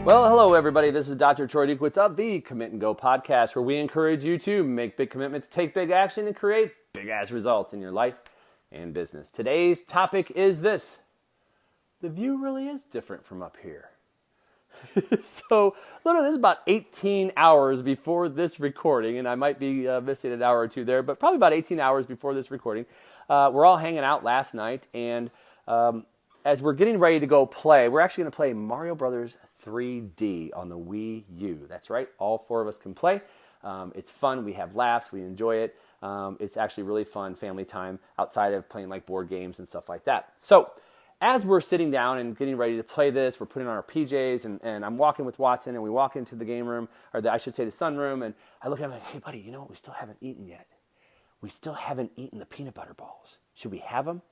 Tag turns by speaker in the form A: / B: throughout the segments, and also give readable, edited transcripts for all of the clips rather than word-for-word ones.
A: Well, hello everybody. This is Dr. Troy Dukowitz of the Commit and Go podcast, where we encourage you to make big commitments, take big action, and create big-ass results in your life and business. Today's topic is this: the view really is different from up here. So, literally, this is about 18 hours before this recording, and I might be missing an hour or two there, but probably about 18 hours before this recording. We're all hanging out last night, and as we're getting ready to go play, we're actually going to play Mario Brothers 3D on the Wii U. That's right, all four of us can play. It's fun, we have laughs, we enjoy it. It's actually really fun family time outside of playing like board games and stuff like that. So, as we're sitting down and getting ready to play this, we're putting on our PJs, and I'm walking with Watson, and we walk into the game room, or I should say the sunroom, and I look at him like, hey buddy, you know what we still haven't eaten yet? We still haven't eaten the peanut butter balls. Should we have them?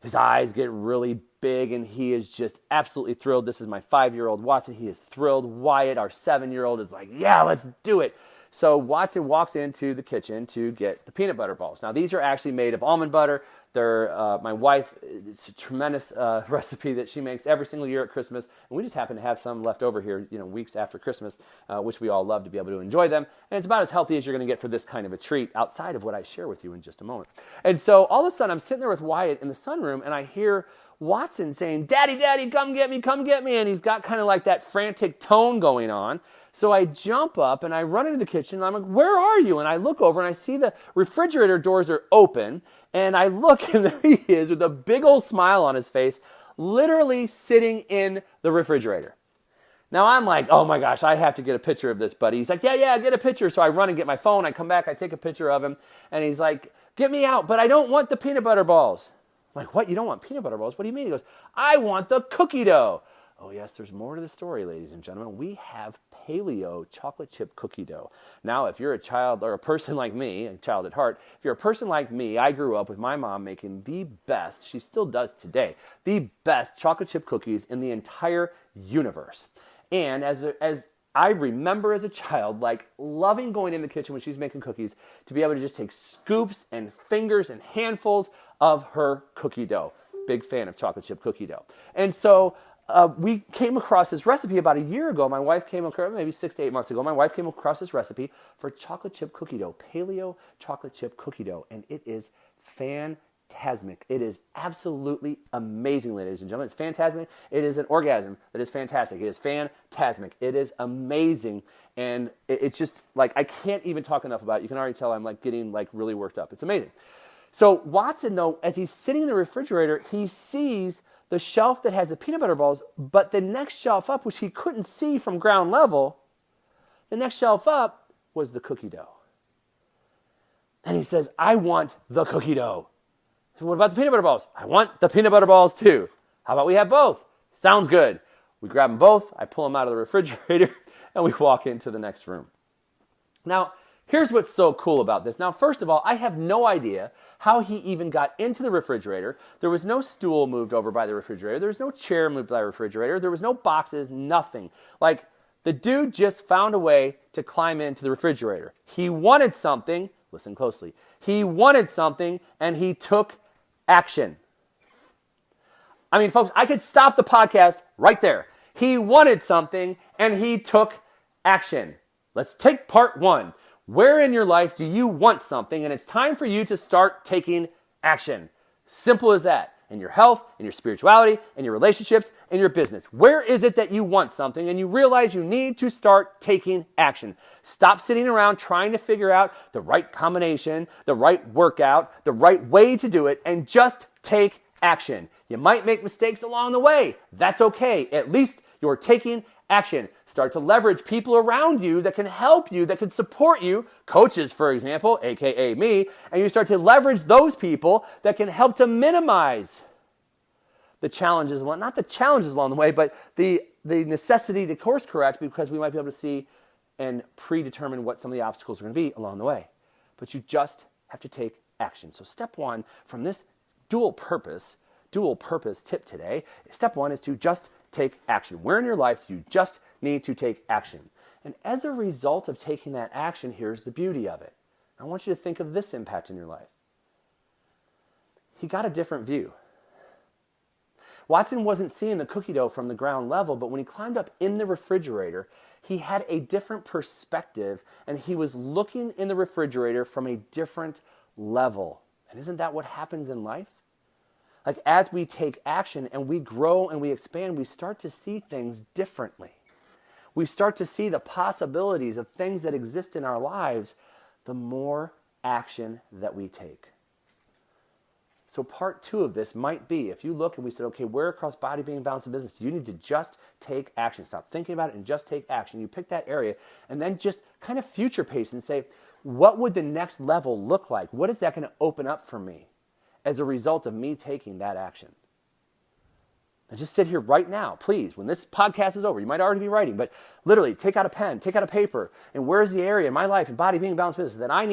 A: His eyes get really big, and he is just absolutely thrilled. This is my 5-year-old Watson. He is thrilled. Wyatt, our 7-year-old, is like, yeah, let's do it. So Watson walks into the kitchen to get the peanut butter balls. Now, these are actually made of almond butter. They're my wife. It's a tremendous recipe that she makes every single year at Christmas, and we just happen to have some left over here, weeks after Christmas, which we all love to be able to enjoy them. And it's about as healthy as you're going to get for this kind of a treat, outside of what I share with you in just a moment. And so all of a sudden, I'm sitting there with Wyatt in the sunroom, and I hear Watson saying, "Daddy, Daddy, come get me, come get me," and he's got kind of like that frantic tone going on. So I jump up and I run into the kitchen, and I'm like, "Where are you?" And I look over and I see the refrigerator doors are open, and I look, and there he is with a big old smile on his face, literally sitting in the refrigerator. Now I'm like, oh my gosh, I have to get a picture of this, buddy. He's like, yeah, get a picture. So I run and get my phone, I come back, I take a picture of him, and he's like, "Get me out, but I don't want the peanut butter balls." I'm like, "What, you don't want peanut butter balls? What do you mean?" He goes, "I want the cookie dough." Oh yes, there's more to the story, ladies and gentlemen. We have paleo chocolate chip cookie dough. Now, if you're a child or a person like me, a child at heart, if you're a person like me, I grew up with my mom making the best, she still does today, the best chocolate chip cookies in the entire universe. And as I remember as a child, like loving going in the kitchen when she's making cookies to be able to just take scoops and fingers and handfuls of her cookie dough. Big fan of chocolate chip cookie dough. And so we came across this recipe about a year ago. My wife came across, maybe 6 to 8 months ago, my wife came across this recipe for chocolate chip cookie dough, paleo chocolate chip cookie dough, and it is fantastic. It is absolutely amazing, ladies and gentlemen. It's fantastic. It is an orgasm that is fantastic. It is fantastic. It is amazing, and it's just like, I can't even talk enough about it. You can already tell I'm like getting like really worked up. It's amazing. So Watson, though, as he's sitting in the refrigerator, he sees the shelf that has the peanut butter balls, but the next shelf up, which he couldn't see from ground level, the next shelf up was the cookie dough. And he says, "I want the cookie dough." So what about the peanut butter balls? "I want the peanut butter balls too." "How about we have both?" "Sounds good." We grab them both, I pull them out of the refrigerator, and we walk into the next room. Now, here's what's so cool about this. Now, first of all, I have no idea how he even got into the refrigerator. There was no stool moved over by the refrigerator. There was no chair moved by the refrigerator. There was no boxes, nothing. Like, the dude just found a way to climb into the refrigerator. He wanted something, listen closely, he wanted something, and he took action. I mean, folks, I could stop the podcast right there. He wanted something, and he took action. Let's take part one. Where in your life do you want something, and it's time for you to start taking action? Simple as that. In your health, in your spirituality, in your relationships, in your business. Where is it that you want something and you realize you need to start taking action? Stop sitting around trying to figure out the right combination, the right workout, the right way to do it, and just take action. You might make mistakes along the way. That's okay. At least you're taking action. Start to leverage people around you that can help you, that can support you, coaches, for example, aka me, and you start to leverage those people that can help to minimize the challenges, not the challenges along the way, but the necessity to course correct, because we might be able to see and predetermine what some of the obstacles are going to be along the way. But you just have to take action. So step one from this dual purpose tip today, step one is to just take action. Where in your life do you just need to take action? And as a result of taking that action, here's the beauty of it. I want you to think of this impact in your life. He got a different view. Watson wasn't seeing the cookie dough from the ground level, but when he climbed up in the refrigerator, he had a different perspective, and he was looking in the refrigerator from a different level. And isn't that what happens in life? Like, as we take action and we grow and we expand, we start to see things differently. We start to see the possibilities of things that exist in our lives the more action that we take. So part 2 of this might be, if you look and we said, okay, where across body, being, balance, and business do you need to just take action? Stop thinking about it and just take action. You pick that area and then just kind of future pace and say, what would the next level look like? What is that going to open up for me as a result of me taking that action? Now just sit here right now, please. When this podcast is over, you might already be writing, but literally take out a pen, take out a paper, and where's the area in my life, in body, being, balance, business that I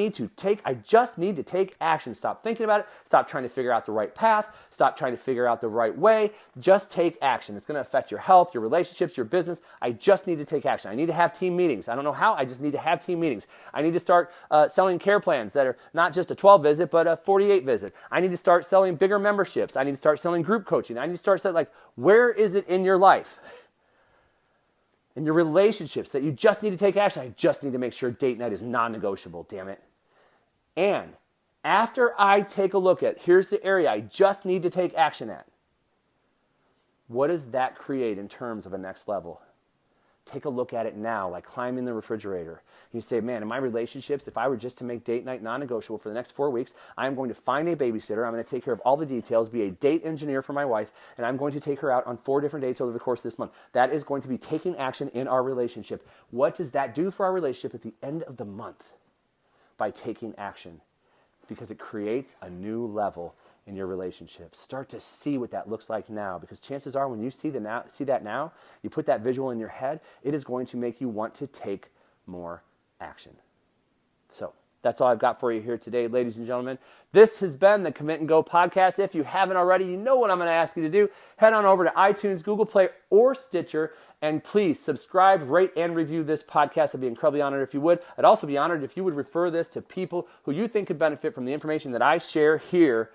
A: just need to take action. Stop thinking about it. Stop trying to figure out the right path. Stop trying to figure out the right way. Just take action. It's going to affect your health, your relationships, your business. I just need to take action. I need to have team meetings. I don't know how. I just need to have team meetings. I need to start selling care plans that are not just a 12 visit, but a 48 visit. I need to start selling bigger memberships. I need to start selling group coaching. I need to start selling, where is it in your life, in your relationships, that you just need to take action? I just need to make sure date night is non-negotiable, damn it. And after I take a look at, here's the area I just need to take action at, what does that create in terms of a next level? Take a look at it now, like climbing the refrigerator. You say, man, in my relationships, if I were just to make date night non-negotiable for the next 4 weeks, I'm going to find a babysitter. I'm going to take care of all the details, be a date engineer for my wife, and I'm going to take her out on 4 different dates over the course of this month. That is going to be taking action in our relationship. What does that do for our relationship at the end of the month? By taking action, because it creates a new level in your relationship. Start to see what that looks like now, because chances are when you see that now, you put that visual in your head, it is going to make you want to take more action. So that's all I've got for you here today, ladies and gentlemen. This has been the Commit and Go podcast. If you haven't already, you know what I'm going to ask you to do. Head on over to iTunes, Google Play, or Stitcher, and please subscribe, rate, and review this podcast. I'd be incredibly honored if you would. I'd also be honored if you would refer this to people who you think could benefit from the information that I share here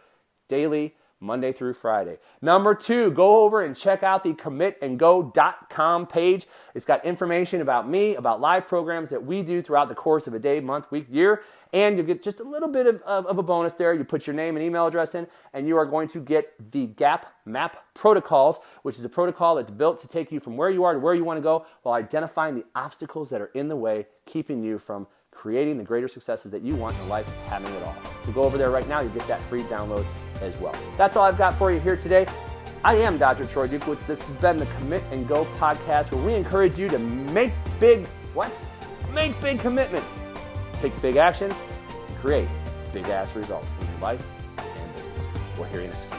A: daily, Monday through Friday. Number 2, go over and check out the commitandgo.com page. It's got information about me, about live programs that we do throughout the course of a day, month, week, year, and you'll get just a little bit of a bonus there. You put your name and email address in, and you are going to get the Gap Map Protocols, which is a protocol that's built to take you from where you are to where you want to go while identifying the obstacles that are in the way, keeping you from creating the greater successes that you want in life, having it all. So go over there right now. You get that free download as well. That's all I've got for you here today. I am Dr. Troy Dukowitz. This has been the Commit and Go podcast, where we encourage you to make big commitments. Take big action, create big ass results in your life and business. We'll hear you next time.